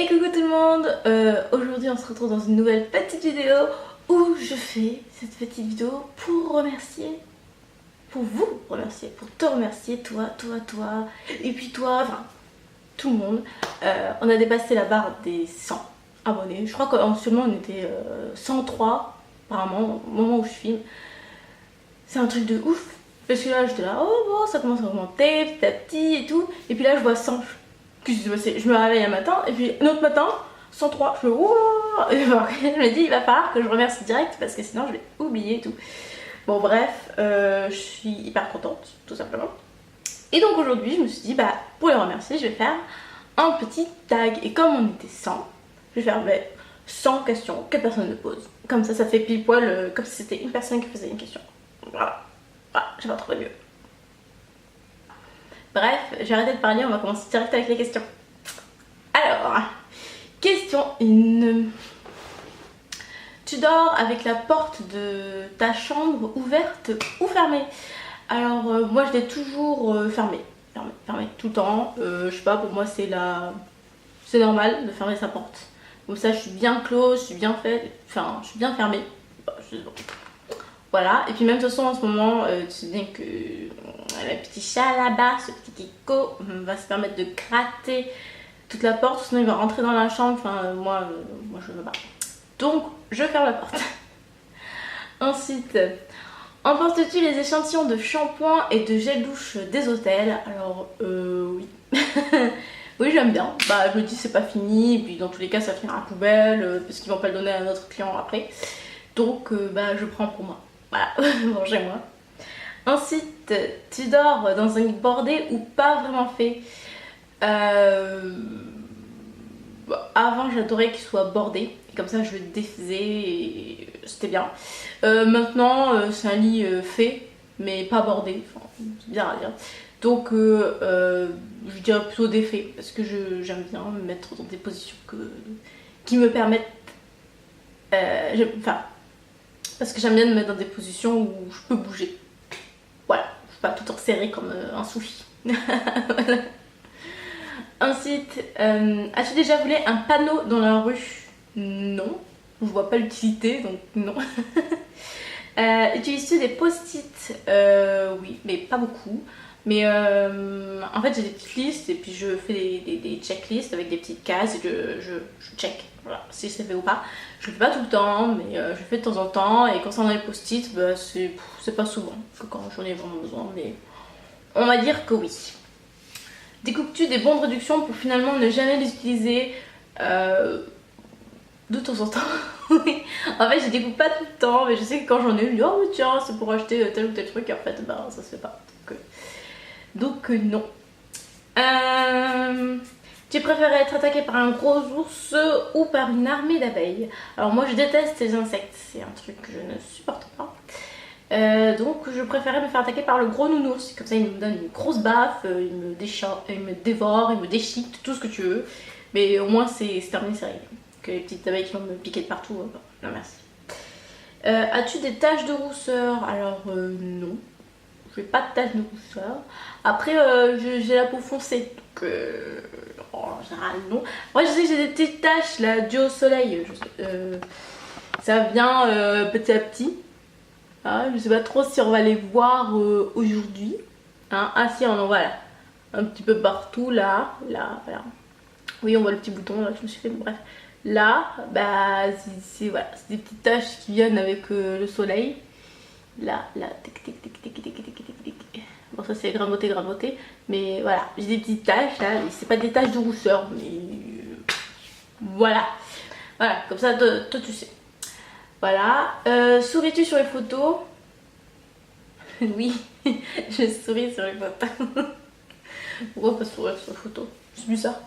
Et coucou tout le monde, aujourd'hui on se retrouve dans une nouvelle petite vidéo où je fais cette petite vidéo pour remercier, pour vous remercier, pour te remercier, toi, et puis toi, enfin tout le monde. On a dépassé la barre des 100 abonnés, je crois qu'actuellement on était 103 apparemment au moment où je filme. C'est un truc de ouf, parce que là j'étais là, oh bon ça commence à augmenter petit à petit et tout, et puis là je vois 100. Qu'est-ce qui s'est passé ? Je me réveille un matin et puis un autre matin 103, je me ouah, et alors, je me dis il va falloir que je remercie direct parce que sinon je vais oublier et tout. Bon bref, je suis hyper contente tout simplement. Et donc aujourd'hui je me suis dit bah pour les remercier je vais faire un petit tag, et comme on était 100, je vais faire 100 questions que personne ne pose. Comme ça fait pile poil comme si c'était une personne qui faisait une question. Voilà, j'ai pas trouvé mieux. Bref, j'ai arrêté de parler, on va commencer direct avec les questions. Alors, question 1. Tu dors avec la porte de ta chambre ouverte ou fermée? Alors, moi je l'ai toujours fermée. Fermée tout le temps. Je sais pas, pour moi c'est normal de fermer sa porte. Comme ça je suis bien close, je suis bien faite, enfin je suis bien fermée. Voilà, et puis même de toute façon en ce moment, tu sais bien que le petit chat là-bas, ce petit Kiko, va se permettre de gratter toute la porte, sinon il va rentrer dans la chambre, enfin moi je veux pas. Donc je ferme la porte. Ensuite, emportes-tu les échantillons de shampoing et de gel douche des hôtels? Alors oui. Oui, j'aime bien. Bah je me dis c'est pas fini, et puis dans tous les cas ça finira à la poubelle, parce qu'ils vont pas le donner à notre client après. Donc bah je prends pour moi. Voilà, mangez-moi. Ensuite, tu dors dans un lit bordé ou pas vraiment fait? Avant, j'adorais qu'il soit bordé. Et comme ça, je le défaisais et c'était bien. Maintenant, c'est un lit fait, mais pas bordé. Enfin, c'est bien à dire. Donc, je dirais plutôt défait. Parce que j'aime bien me mettre dans des positions qui me permettent... parce que j'aime bien me mettre dans des positions où je peux bouger. Voilà, je suis pas tout serré comme un soufi. Voilà. Ensuite, as-tu déjà volé un panneau dans la rue? Non, je vois pas l'utilité, donc non. Utilises-tu des post-it? Oui, mais pas beaucoup. Mais en fait, j'ai des petites listes et puis je fais des checklists avec des petites cases et je check, voilà, si c'est fait ou pas. Je le fais pas tout le temps, mais je le fais de temps en temps. Et concernant les post-it, bah, c'est pas souvent que quand j'en ai vraiment besoin, mais on va dire que oui. Découpes-tu des bons de réduction pour finalement ne jamais les utiliser? De temps en temps, oui. En fait, je découpe pas tout le temps, mais je sais que quand j'en ai eu, oh tiens, c'est pour acheter tel ou tel truc, et en fait, bah ça se fait pas. Donc non. Tu préférais être attaqué par un gros ours ou par une armée d'abeilles? Alors moi, je déteste les insectes, c'est un truc que je ne supporte pas. Donc je préférais me faire attaquer par le gros nounours, comme ça il me donne une grosse baffe, il me dévore, il me déchiquette, tout ce que tu veux. Mais au moins c'est terminé, c'est réglé. Que les petites abeilles qui vont me piquer de partout, non merci. As-tu des taches de rousseur? Alors non, je n'ai pas de taches de rousseur. Après j'ai la peau foncée, donc en général non. Moi je sais que j'ai des petites taches là dues au soleil, ça vient petit à petit. Ah, je sais pas trop si on va les voir aujourd'hui. Hein? Ah si, on en voit là. Un petit peu partout, là, là. Oui, on voit le petit bouton, là, je me suis fait, bref. Là, bah, c'est voilà, des petites taches qui viennent avec le soleil. Là, tic, tic, tic, tic, tic, tic, tic, tic, tic. Bon, ça c'est grammoté. Mais voilà, j'ai des petites taches, là. C'est pas des taches de rousseur, mais voilà. Voilà, comme ça, toi tu sais. Voilà. Souris-tu sur les photos? Oui, je souris sur les photos. Pourquoi pas sourire sur les photos? C'est bizarre.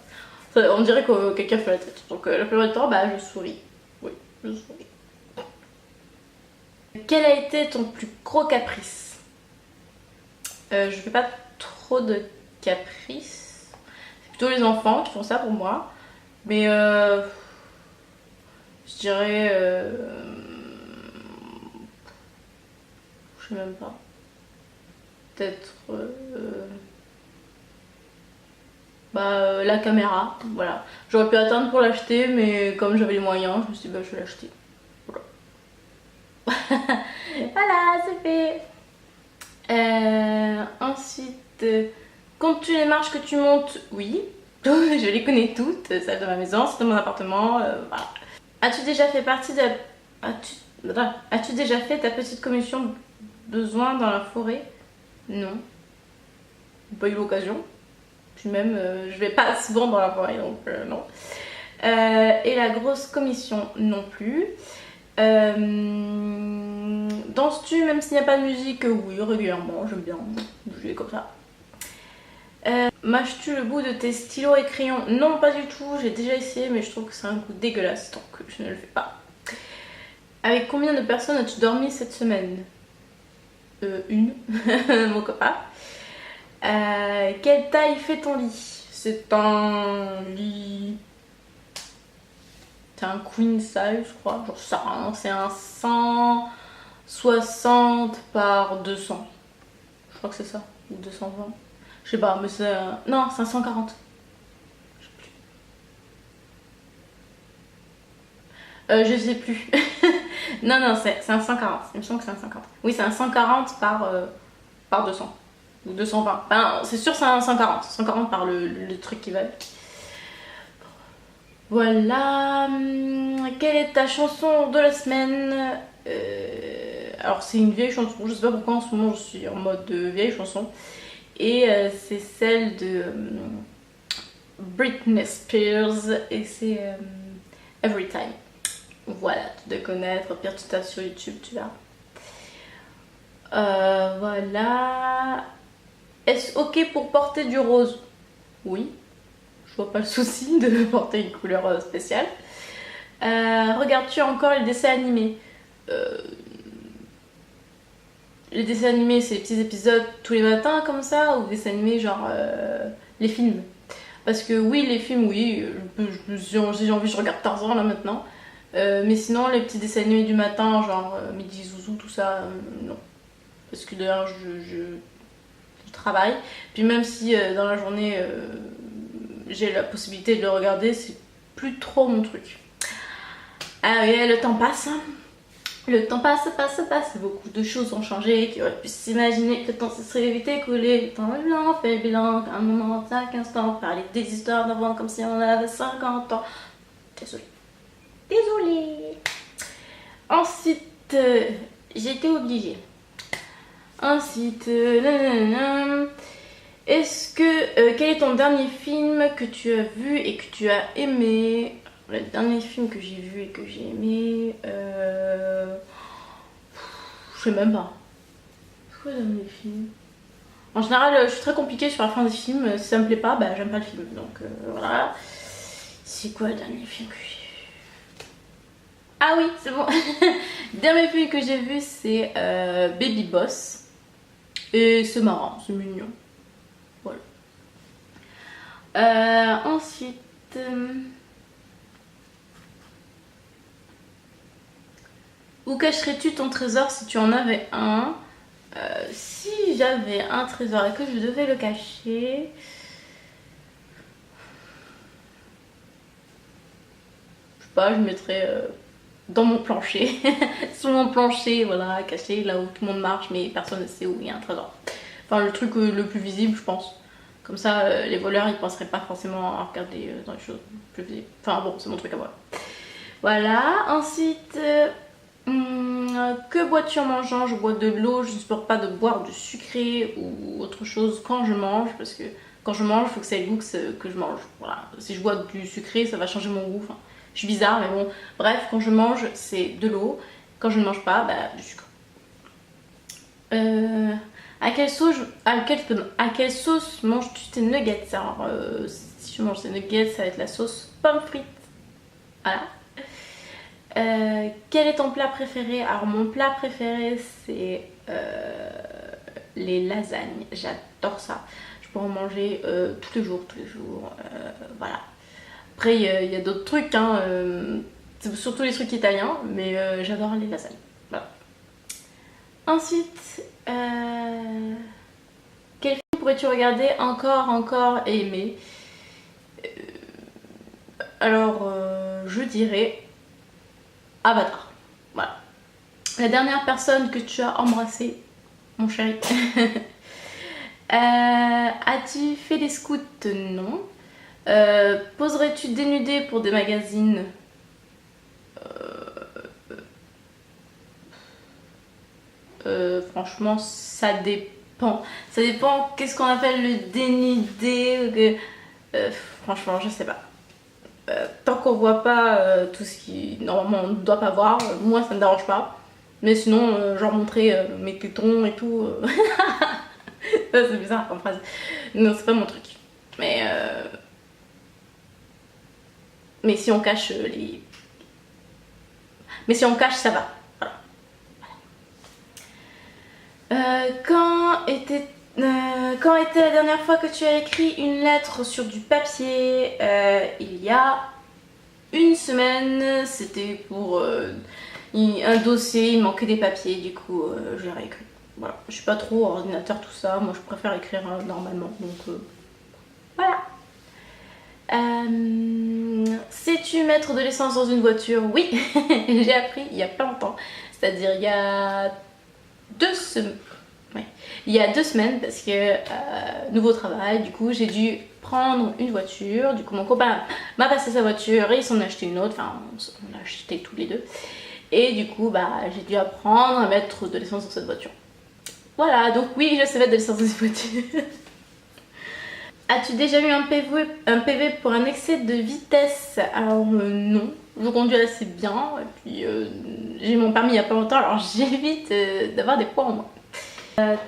On dirait que quelqu'un fait la tête. Donc la plupart du temps, bah je souris. Oui, je souris. Quel a été ton plus gros caprice? Je fais pas trop de caprices. C'est plutôt les enfants qui font ça pour moi. Mais je dirais... je sais même pas. Peut-être... La caméra, voilà. J'aurais pu attendre pour l'acheter, mais comme j'avais les moyens, je me suis dit bah je vais l'acheter. Voilà. Voilà, c'est fait. Ensuite, comptes-tu les marches que tu montes? Oui. Je les connais toutes, celles de ma maison, celles de mon appartement, voilà. As-tu déjà fait partie de... As-tu déjà fait ta petite commission besoin dans la forêt? Non. Pas eu l'occasion. Puis même, je vais pas souvent dans la forêt, donc non. Et la grosse commission non plus. Danses-tu même s'il n'y a pas de musique? Oui, régulièrement, j'aime bien bouger comme ça. Mâches-tu le bout de tes stylos et crayons? Non, pas du tout, j'ai déjà essayé, mais je trouve que c'est un goût dégueulasse, donc je ne le fais pas. Avec combien de personnes as-tu dormi cette semaine? Une, mon copain. Quelle taille fait ton lit? C'est un lit... C'est un queen size, je crois. Genre ça, hein. C'est un 160 par 200. Je crois que c'est ça. Ou 220. Je sais pas, mais c'est... Non, c'est un 140. Je sais plus. Je sais plus. Non, non, c'est un 140. Il me semble que c'est un 140. Oui, c'est un 140 par 200. Ou 220. Enfin, c'est sûr, c'est un 140. 140 par le truc qui va avec. Voilà. Quelle est ta chanson de la semaine? Alors, c'est une vieille chanson. Je sais pas pourquoi en ce moment je suis en mode vieille chanson. Et c'est celle de Britney Spears. Et c'est Every Time. Voilà, tu dois connaître. Pire, tu tapes sur YouTube, tu verras. Voilà. Est-ce ok pour porter du rose? Oui. Je vois pas le souci de porter une couleur spéciale. Regardes-tu encore les dessins animés? Les dessins animés, c'est les petits épisodes tous les matins comme ça, ou des dessins animés genre les films? Parce que oui, les films, oui, si j'ai envie, je regarde Tarzan là maintenant. Mais sinon, les petits dessins animés du matin, genre Midi Zouzou, tout ça, non. Parce que d'ailleurs, je travaille. Puis même si dans la journée, j'ai la possibilité de le regarder, c'est plus trop mon truc. Ah oui, le temps passe. Le temps passe. Beaucoup de choses ont changé. Qui auraient pu s'imaginer que le temps se serait vite écoulé. Le temps est blanc, fait le bilan. Un moment, 5 instants. Parler des histoires d'avant comme si on avait 50 ans. Désolée. Ensuite, j'ai été obligée. Ensuite, est-ce que quel est ton dernier film que tu as vu et que tu as aimé? Le dernier film que j'ai vu et que j'ai aimé, je sais même pas. C'est quoi le dernier film? En général, je suis très compliquée sur la fin des films. Si ça me plaît pas, bah j'aime pas le film. Donc voilà. C'est quoi le dernier film que j'ai vu? Ah oui, c'est bon. Le dernier film que j'ai vu, c'est Baby Boss. Et c'est marrant, c'est mignon. Voilà. Ensuite... où cacherais-tu ton trésor si tu en avais un? Si j'avais un trésor et que je devais le cacher... Je sais pas, je mettrais dans mon plancher. Sous mon plancher, voilà, caché là où tout le monde marche mais personne ne sait où il y a un trésor. Enfin, le truc le plus visible, je pense. Comme ça, les voleurs, ils penseraient pas forcément à regarder dans les choses plus visibles. Enfin bon, c'est mon truc à moi. Voilà, ensuite... que bois-tu en mangeant? Je bois de l'eau, je ne supporte pas de boire du sucré ou autre chose quand je mange, parce que quand je mange, il faut que ça ait le goût que je mange. Voilà. Si je bois du sucré, ça va changer mon goût. Enfin, je suis bizarre, mais bon. Bref, quand je mange, c'est de l'eau. Quand je ne mange pas, bah, du sucre. À quelle sauce manges-tu tes nuggets? Alors, si je mange tes nuggets, ça va être la sauce pomme frite. Voilà. Quel est ton plat préféré? Alors mon plat préféré c'est les lasagnes, j'adore ça. Je peux en manger tous les jours, voilà. Après il y a d'autres trucs, hein, surtout les trucs italiens, mais j'adore les lasagnes. Voilà. Ensuite, quel film pourrais-tu regarder encore et aimer? alors je dirais Avatar. Voilà. La dernière personne que tu as embrassée, mon chéri. As-tu fait les scouts? Non. Poserais-tu dénudé pour des magazines? Franchement, ça dépend. Ça dépend qu'est-ce qu'on appelle le dénudé. Franchement, je sais pas. Tant qu'on voit pas tout ce qui normalement on ne doit pas voir, moi ça me dérange pas. Mais sinon, genre montrer mes tétons et tout. Ça, c'est bizarre comme phrase. Non, c'est pas mon truc. Mais si on cache les. Mais si on cache, ça va. Voilà. Quand était la dernière fois que tu as écrit une lettre sur du papier? Il y a une semaine. C'était pour un dossier, il manquait des papiers, du coup je l'ai réécrit. Voilà, je suis pas trop ordinateur tout ça, moi je préfère écrire normalement, donc voilà. Sais-tu mettre de l'essence dans une voiture? Oui, j'ai appris il y a pas longtemps, c'est-à-dire il y a 2 semaines. Ouais. Il y a 2 semaines parce que nouveau travail, du coup j'ai dû prendre une voiture, du coup mon copain m'a passé sa voiture et ils s'en ont acheté une autre, enfin on a acheté tous les deux. Et du coup, bah, j'ai dû apprendre à mettre de l'essence dans cette voiture. Voilà, donc oui, je sais mettre de l'essence dans cette voiture. As-tu déjà eu un PV pour un excès de vitesse? Alors non, je conduis assez bien. Et puis j'ai mon permis il y a pas longtemps, alors j'évite d'avoir des poids en moi.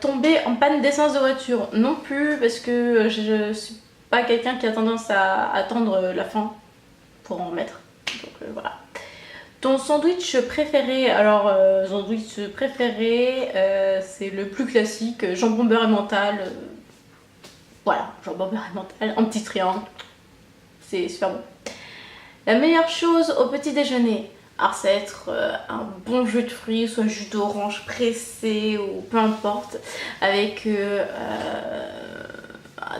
Tomber en panne d'essence de voiture? Non plus, parce que je suis pas quelqu'un qui a tendance à attendre la fin pour en mettre. Donc voilà. Ton sandwich préféré? Alors, sandwich préféré, c'est le plus classique, jambon beurre et mental. Voilà, jambon beurre et mental, en petit triangle. C'est super bon. La meilleure chose au petit déjeuner? Alors, ça va être un bon jus de fruits, soit jus d'orange pressé ou peu importe, avec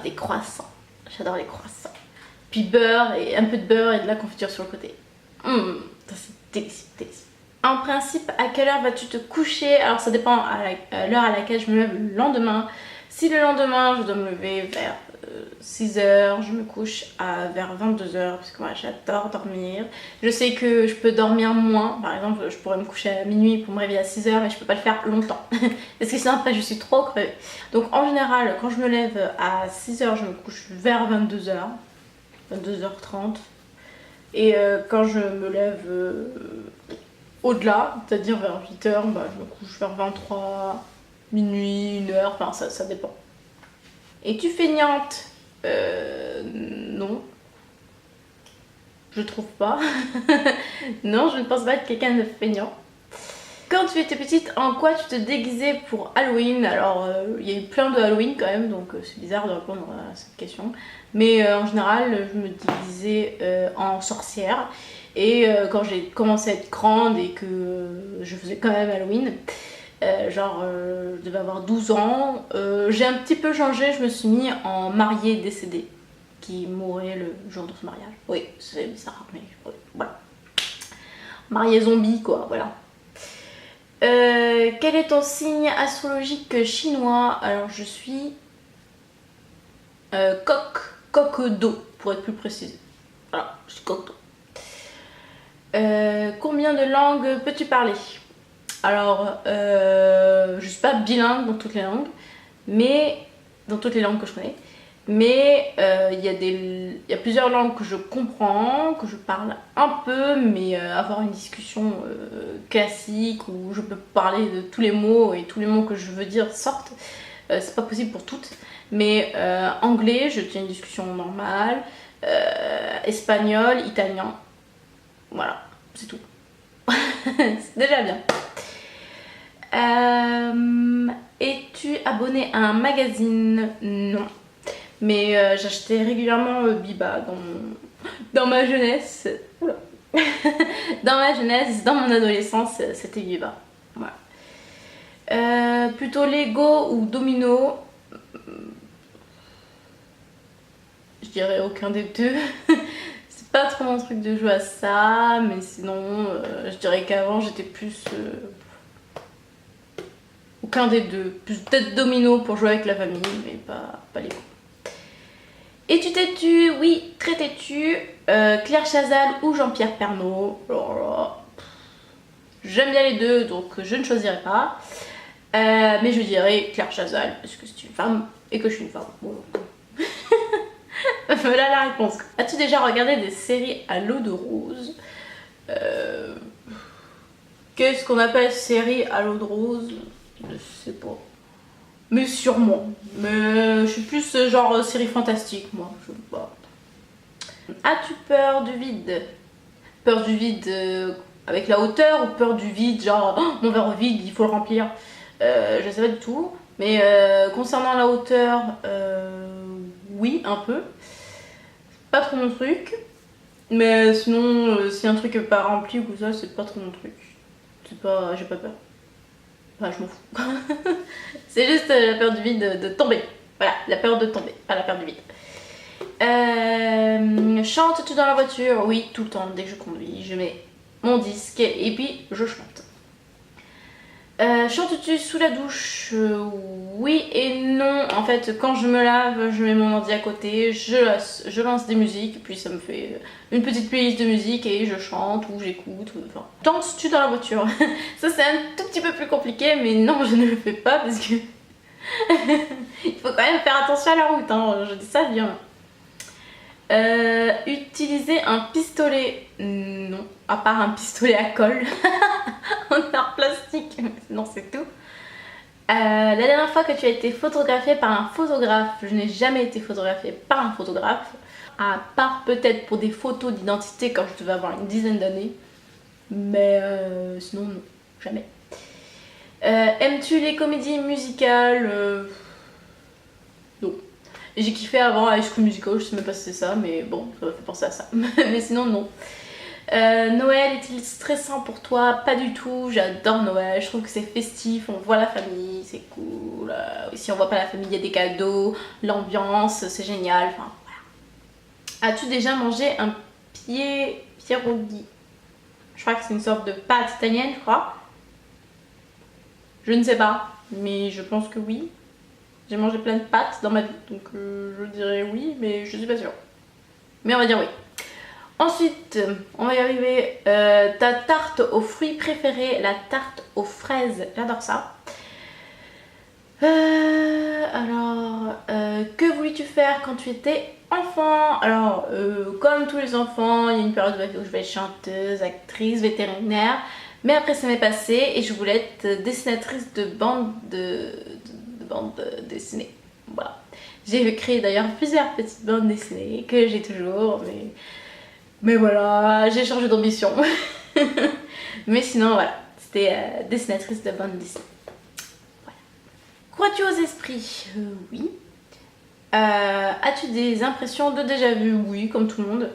des croissants. J'adore les croissants. Puis beurre et un peu de beurre et de la confiture sur le côté. Ça c'est délicieux, délicieux. En principe, à quelle heure vas-tu te coucher? Alors ça dépend à l'heure à laquelle je me lève le lendemain. Si le lendemain je dois me lever vers 6h, je me couche vers 22h parce que moi j'adore dormir. Je sais que je peux dormir moins, par exemple je pourrais me coucher à minuit pour me réveiller à 6h et je peux pas le faire longtemps parce que sinon après je suis trop crevée. Donc en général quand je me lève à 6h, je me couche vers 22h, 22h30. Et quand je me lève au-delà, c'est-à-dire vers 8h, bah, je me couche vers 23, minuit, 1h, enfin ça dépend. Es-tu feignante? Non. Je trouve pas. Non, je ne pense pas être quelqu'un de feignant. Quand tu étais petite, en quoi tu te déguisais pour Halloween? Alors, il y a eu plein de Halloween quand même, donc c'est bizarre de répondre à cette question. Mais en général, je me déguisais en sorcière. Et quand j'ai commencé à être grande et que je faisais quand même Halloween, je devais avoir 12 ans, j'ai un petit peu changé, je me suis mis en mariée décédée, qui mourait le jour de son mariage. Oui, c'est bizarre, mais voilà. Mariée zombie, quoi, voilà. Quel est ton signe astrologique chinois? Alors je suis coq d'eau pour être plus précise. Voilà, je suis coq d'eau. Combien de langues peux-tu parler? Alors je suis pas bilingue dans toutes les langues, mais dans toutes les langues que je connais. Mais il y a plusieurs langues que je comprends, que je parle un peu, mais avoir une discussion classique où je peux parler de tous les mots et tous les mots que je veux dire sortent, c'est pas possible pour toutes. Mais anglais, je tiens une discussion normale, espagnol, italien, voilà, c'est tout. C'est déjà bien. Es-tu abonné à un magazine? Non. Mais j'achetais régulièrement Biba dans ma jeunesse. Oula. Dans ma jeunesse, dans mon adolescence, c'était Biba. Voilà. Plutôt Lego ou Domino? Je dirais aucun des deux. C'est pas trop mon truc de jouer à ça, mais sinon, je dirais qu'avant j'étais plus aucun des deux. Plus peut-être domino pour jouer avec la famille, mais pas les coups. Es-tu têtu? Oui, très têtu. Claire Chazal ou Jean-Pierre Pernaut? J'aime bien les deux, donc je ne choisirai pas. Mais je dirais Claire Chazal, parce que c'est une femme et que je suis une femme. Bon. Voilà la réponse. As-tu déjà regardé des séries à l'eau de rose? Qu'est-ce qu'on appelle série à l'eau de rose? Je sais pas. Mais sûrement. Mais je suis plus genre série fantastique, moi. Je sais pas. As-tu peur du vide? Peur du vide avec la hauteur ou peur du vide, genre oh, mon verre vide, il faut le remplir? Je sais pas du tout. Mais concernant la hauteur, oui, un peu. Pas trop mon truc. Mais sinon, si un truc est pas rempli ou ça, c'est pas trop mon truc. C'est pas. J'ai pas peur. Enfin, je m'en fous. C'est juste la peur du vide de tomber. Voilà, la peur de tomber, pas la peur du vide. Chantes-tu dans la voiture? Oui, tout le temps, dès que je conduis, je mets mon disque et puis je chante. Chantes-tu sous la douche? Oui et non. En fait, quand je me lave, je mets mon ordi à côté, je lance des musiques, puis ça me fait une petite playlist de musique et je chante ou j'écoute. Enfin, danses-tu dans la voiture? Ça, c'est un tout petit peu plus compliqué, mais non, je ne le fais pas parce que il faut quand même faire attention à la route. Hein. Je dis ça bien. Utiliser un pistolet? Non, à part un pistolet à colle en art plastique. Non, c'est tout. La dernière fois que tu as été photographiée par un photographe? Je n'ai jamais été photographiée par un photographe, à part peut-être pour des photos d'identité quand je devais avoir une dizaine d'années, mais sinon non, jamais. Aimes-tu les comédies musicales? Non. J'ai kiffé avant High School Musical, je sais même pas si c'est ça, mais bon, ça m'a fait penser à ça. Mais sinon, non. Noël est-il stressant pour toi? Pas du tout, j'adore Noël, je trouve que c'est festif, on voit la famille, c'est cool. Si on voit pas la famille, il y a des cadeaux, l'ambiance, c'est génial. Enfin, voilà. As-tu déjà mangé un pierogi? Je crois que c'est une sorte de pâte italienne, je crois. Je ne sais pas, mais je pense que oui. J'ai mangé plein de pâtes dans ma vie, donc je dirais oui, mais je suis pas sûre. Mais on va dire oui. Ensuite, on va y arriver. Ta tarte aux fruits préférée? La tarte aux fraises, j'adore ça. Alors, que voulais-tu faire quand tu étais enfant? Alors, comme tous les enfants, il y a une période où je vais être chanteuse, actrice, vétérinaire. Mais après, ça m'est passé et je voulais être dessinatrice de bande dessinée. Voilà. J'ai créé d'ailleurs plusieurs petites bandes dessinées que j'ai toujours, mais voilà, j'ai changé d'ambition. Mais sinon, voilà, c'était dessinatrice de bande dessinée. Voilà. Crois-tu aux esprits? Oui. As-tu des impressions de déjà-vu? Oui, comme tout le monde.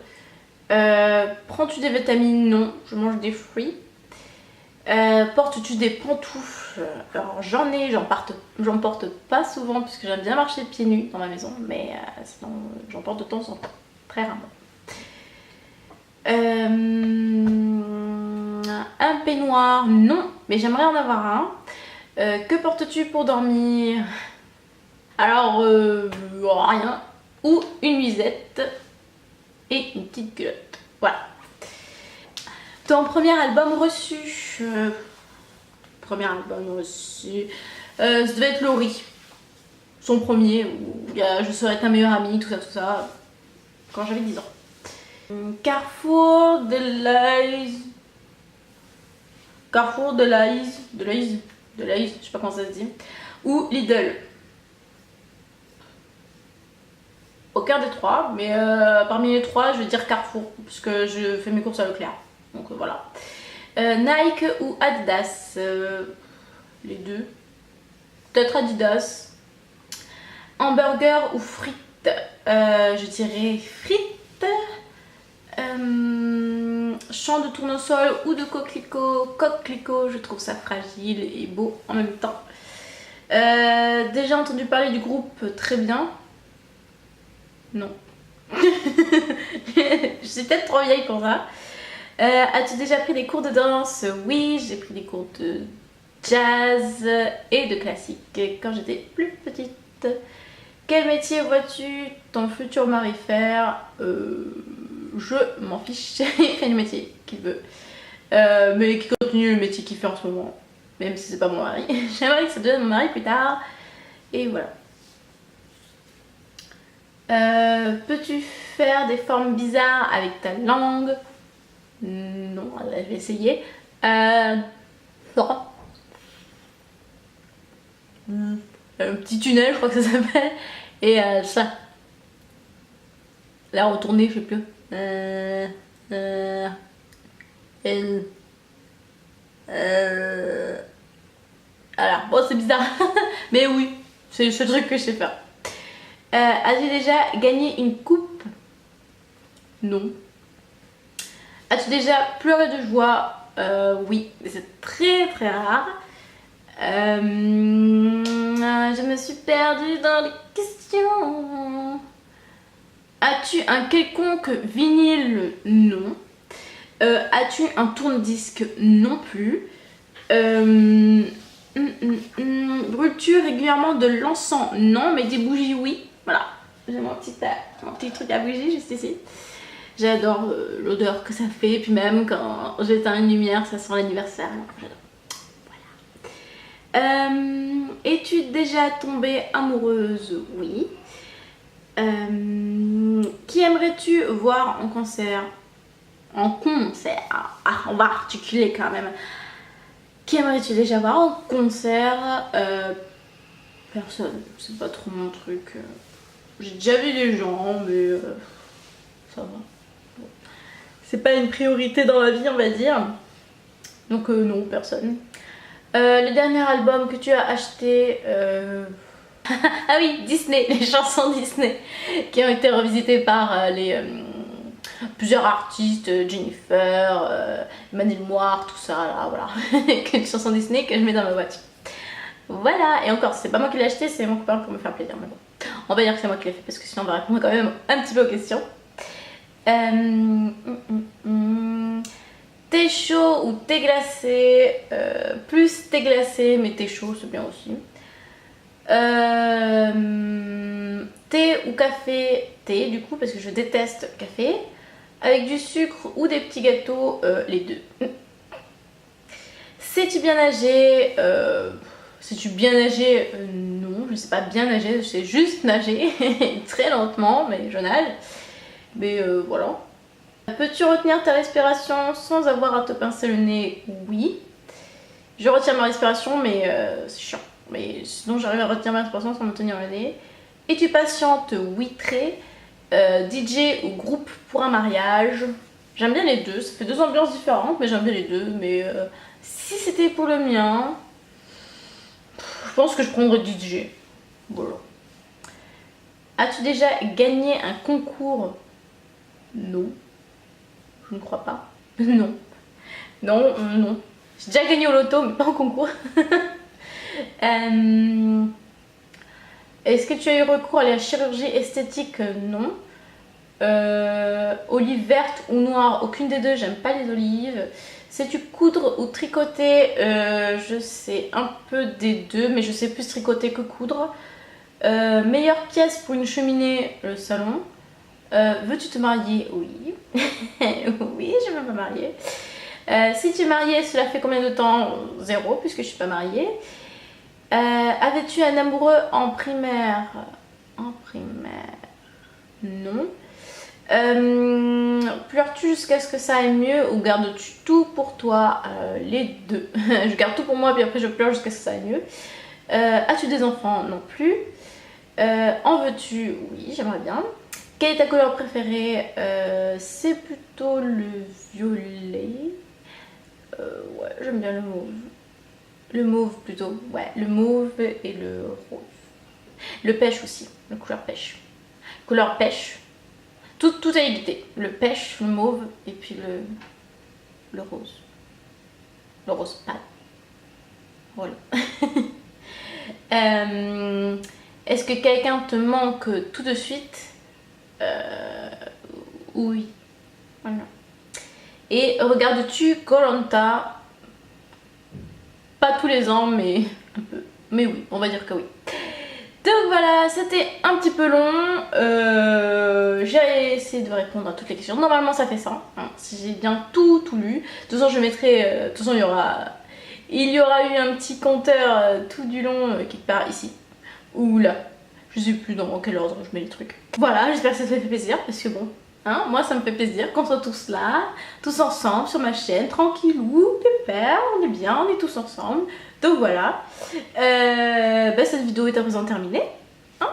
Prends-tu des vitamines? Non, je mange des fruits. Portes-tu des pantoufles? Alors j'en porte pas souvent puisque j'aime bien marcher pieds nus dans ma maison, mais sinon j'en porte de temps en temps, très rarement. Un peignoir? Non, mais j'aimerais en avoir un. Que portes-tu pour dormir? Alors rien. Ou une nuisette et une petite culotte. Voilà. Ton premier album reçu? Premier album reçu, ça devait être Laurie. Son premier, où il y a Je serai ta meilleure amie, tout ça, quand j'avais 10 ans. Carrefour de l'Aïs. Carrefour de l'Aïs, je sais pas comment ça se dit. Ou Lidl. Aucun des trois, mais parmi les trois, je vais dire Carrefour, puisque je fais mes courses à Leclerc. Donc voilà. Nike ou Adidas? Les deux. Peut-être Adidas. Hamburger ou frites? Je dirais frites. Champ de tournesol ou de coquelicot, je trouve ça fragile et beau en même temps. Déjà entendu parler du groupe Très Bien? Non. Je suis peut-être trop vieille pour ça. As-tu déjà pris des cours de danse? Oui, j'ai pris des cours de jazz et de classique quand j'étais plus petite. Quel métier vois-tu ton futur mari faire? Je m'en fiche, il fait le métier qu'il veut. Mais qui continue le métier qu'il fait en ce moment, même si c'est pas mon mari. J'aimerais que ça devienne mon mari plus tard. Et voilà. Peux-tu faire des formes bizarres avec ta langue? Non, je vais essayer. Non. Un petit tunnel, je crois que ça s'appelle. Et ça. La retournée, je sais plus. Elle. Alors, bon, c'est bizarre. Mais oui, c'est ce truc que je sais faire. As-tu déjà gagné une coupe? Non. As-tu déjà pleuré de joie? Oui, mais c'est très très rare. Je me suis perdue dans les questions. As-tu un quelconque vinyle? Non. As-tu un tourne-disque? Non plus. Brûles-tu régulièrement de l'encens? Non, mais des bougies, oui. Voilà, j'ai mon petit truc à bougie juste ici. J'adore l'odeur que ça fait, puis même quand j'éteins une lumière, ça sent l'anniversaire. J'adore. Voilà. Es-tu déjà tombée amoureuse? Oui. Qui aimerais-tu voir en concert? En concert. Ah, on va articuler quand même. Qui aimerais-tu déjà voir en concert? Personne. C'est pas trop mon truc. J'ai déjà vu des gens, mais ça va. Bon. C'est pas une priorité dans la vie, on va dire. Donc non, personne. Le dernier album que tu as acheté... ah oui, Disney, les chansons Disney qui ont été revisitées par plusieurs artistes, Jennifer, Manil Moire, tout ça, là, voilà. Des chansons Disney que je mets dans ma voiture. Voilà, et encore, c'est pas moi qui l'ai acheté, c'est mon copain pour me faire plaisir, mais bon. On va dire que c'est moi qui l'ai fait parce que sinon on va répondre quand même un petit peu aux questions. Thé chaud ou thé glacé? Plus thé glacé, mais thé chaud c'est bien aussi. Thé ou café? Thé du coup parce que je déteste café. Avec du sucre ou des petits gâteaux? Les deux. Sais-tu bien nager? Sais-tu bien nager? Non, je sais pas bien nager, je sais juste nager très lentement, mais je nage. Mais voilà. Peux-tu retenir ta respiration sans avoir à te pincer le nez? Oui. Je retiens ma respiration, mais c'est chiant. Mais sinon, j'arrive à retenir ma respiration sans me tenir le nez. Es-tu patiente? Oui, très. DJ ou groupe pour un mariage? J'aime bien les deux. Ça fait deux ambiances différentes, mais j'aime bien les deux. Mais si c'était pour le mien, je pense que je prendrais DJ. Voilà. As-tu déjà gagné un concours? Non. Je ne crois pas. Non. Non, non. J'ai déjà gagné au loto, mais pas en concours. Est-ce que tu as eu recours à la chirurgie esthétique? Non. Olives vertes ou noires? Aucune des deux, j'aime pas les olives. Sais-tu coudre ou tricoter? Je sais un peu des deux, mais je sais plus tricoter que coudre. Meilleure pièce pour une cheminée? Le salon. Veux-tu te marier? Oui. Oui, je veux me marier. Si tu es mariée, cela fait combien de temps? Zéro, puisque je suis pas mariée. Avais-tu un amoureux en primaire? En primaire, non. Pleures-tu jusqu'à ce que ça aille mieux ou gardes-tu tout pour toi? Les deux. Je garde tout pour moi puis après je pleure jusqu'à ce que ça aille mieux. As-tu des enfants? Non plus. En veux-tu? Oui, j'aimerais bien. Quelle est ta couleur préférée? C'est plutôt le violet. Ouais, j'aime bien le mauve. Le mauve plutôt, ouais, le mauve et le rose. Le pêche aussi, la couleur pêche. Couleur pêche. Tout à éviter. Le pêche, le mauve et puis le rose. Le rose pâle. Voilà. Est-ce que quelqu'un te manque tout de suite? Oui. Voilà. Et regardes-tu koh Pas tous les ans, mais un peu. Mais oui, on va dire que oui. Donc voilà, c'était un petit peu long. J'ai essayé de répondre à toutes les questions. Normalement, ça fait ça. Hein, si j'ai bien tout lu. De toute façon, je mettrai. De toute façon, il y aura eu un petit compteur tout du long quelque part ici. Ou là. Je sais plus dans quel ordre je mets les trucs. Voilà, j'espère que ça te fait plaisir. Parce que bon, hein, moi, ça me fait plaisir qu'on soit tous là, tous ensemble sur ma chaîne, tranquillou, pépère. On est bien, on est tous ensemble. Donc voilà, cette vidéo est à présent terminée. Hein,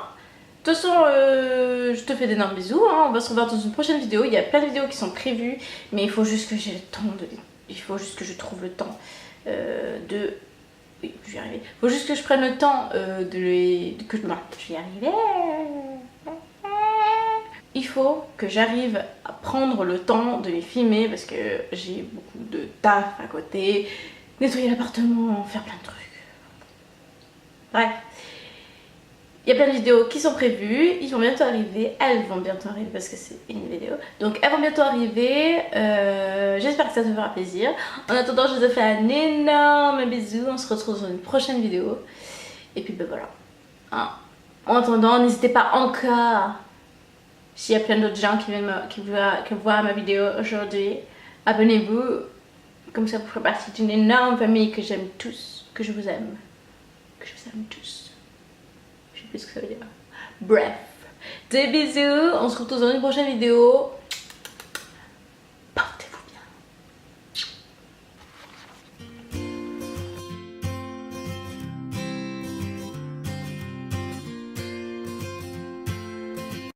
de toute façon, je te fais d'énormes bisous. Hein. On va se revoir dans une prochaine vidéo. Il y a plein de vidéos qui sont prévues, mais il faut juste que j'ai le temps de... Il faut juste que je trouve le temps de... Oui, je vais y arriver. Il faut juste que je prenne le temps de les... Non, je vais y arriver. Il faut que j'arrive à prendre le temps de les filmer parce que j'ai beaucoup de taf à côté. Nettoyer l'appartement, faire plein de trucs. Bref. Il y a plein de vidéos qui sont prévues. Ils vont bientôt arriver. Elles vont bientôt arriver parce que c'est une vidéo. Donc elles vont bientôt arriver. J'espère que ça te fera plaisir. En attendant, je te fais un énorme bisou. On se retrouve dans une prochaine vidéo. Et puis ben voilà. Hein. En attendant, n'hésitez pas encore. S'il y a plein d'autres gens qui voient ma vidéo aujourd'hui, abonnez-vous. Comme ça, vous ferez partie d'une énorme famille que j'aime tous, que je vous aime. Que je vous aime tous. Je sais plus ce que ça veut dire. Bref. Des bisous. On se retrouve dans une prochaine vidéo.